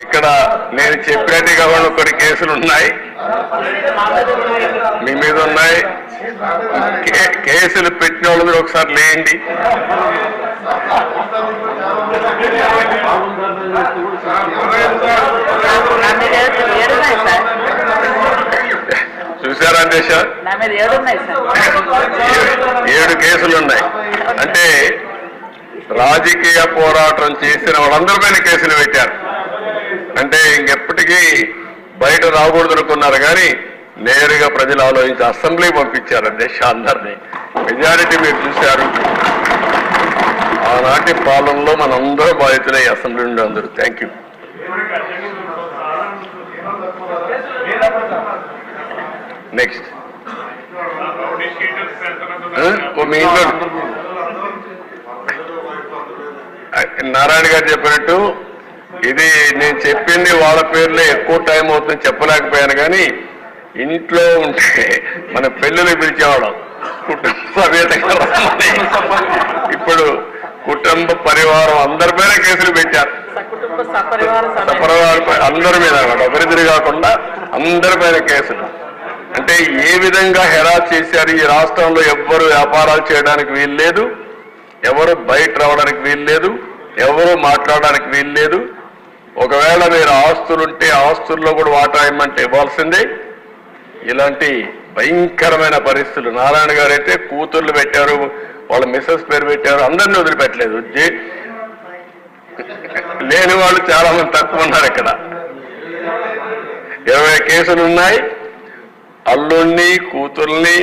ఇక్కడ నేను చెప్పినట్టుగా కొన్ని కేసులు ఉన్నాయి, మీ మీద ఉన్నాయి. కేసులు పెట్టిన వాళ్ళు మీరు ఒకసారి లేండి. చూసారా దేశ 7 కేసులు ఉన్నాయి. అంటే రాజకీయ పోరాటం చేసిన వాళ్ళందరిపైన కేసులు పెట్టారు. అంటే ఇంకెప్పటికీ బయట రాకూడదు అనుకున్నారు, కానీ నేరుగా ప్రజలు ఆలోచించి అసెంబ్లీ పంపించారు అధ్యక్ష అందరినీ. మెజారిటీ మీరు చూశారు. ఆనాటి పాలనలో మనందరూ బాధితులే అసెంబ్లీ నుండి అందరూ. Thank you. నెక్స్ట్ మీ ఇంట్లో నారాయణ గారు చెప్పినట్టు ఇది నేను చెప్పింది వాళ్ళ పేర్లే ఎక్కువ టైం అవుతుంది చెప్పలేకపోయాను, కానీ ఇంట్లో ఉంటే మన పెళ్ళిళ్ళు పిలిచేవాళ్ళం కుటుంబ సమేతంగా. ఇప్పుడు కుటుంబ పరివారం అందరిపైన కేసులు పెట్టారు. సపరివారం అందరి మీద ఒకరిద్దరు కాకుండా అందరిపైన కేసులు. అంటే ఏ విధంగా హెరాస్ చేశారు. ఈ రాష్ట్రంలో ఎవ్వరు వ్యాపారాలు చేయడానికి వీల్లేదు, ఎవరు బయట రావడానికి వీల్లేదు, ఎవరు మాట్లాడడానికి వీల్లేదు. ఒకవేళ మీరు ఆస్తులుంటే ఆస్తుల్లో కూడా వాటా ఇవ్వమంటే ఇవ్వాల్సిందే. ఇలాంటి భయంకరమైన పరిస్థితులు. నారాయణ గారు అయితే కూతుర్లు పెట్టారు, వాళ్ళ మిస్సెస్ పేరు పెట్టారు, అందరినీ వదిలిపెట్టలేదు. లేని వాళ్ళు చాలా మంది తక్కువ ఉన్నారు. ఇక్కడ 20 కేసులు ఉన్నాయి. అల్లుణ్ణి, కూతుర్ని,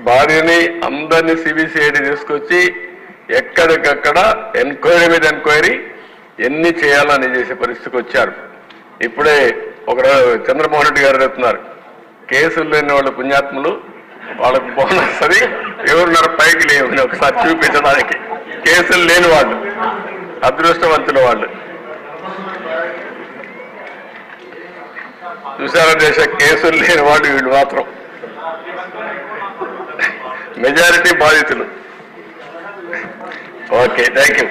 భార్యని అందరినీ సిబిసిఐడి తీసుకొచ్చి ఎక్కడికక్కడ ఎంక్వైరీ మీద ఎంక్వైరీ ఎన్ని చేయాలని చేసే పరిస్థితికి వచ్చారు. ఇప్పుడే ఒక చంద్రమోహన్ రెడ్డి గారు చెప్తున్నారు, కేసులు లేని వాళ్ళు పుణ్యాత్ములు, వాళ్ళకు బోనస్ అది ఎవరున్నారు పైకి లేవని ఒకసారి చూపించడానికి. కేసులు లేని వాళ్ళు అదృష్టవంతుల వాళ్ళు. చూసారా దేశ కేసులు లేని వాళ్ళు వీళ్ళు మాత్రం మెజారిటీ బాధితులు. Okay, thank you.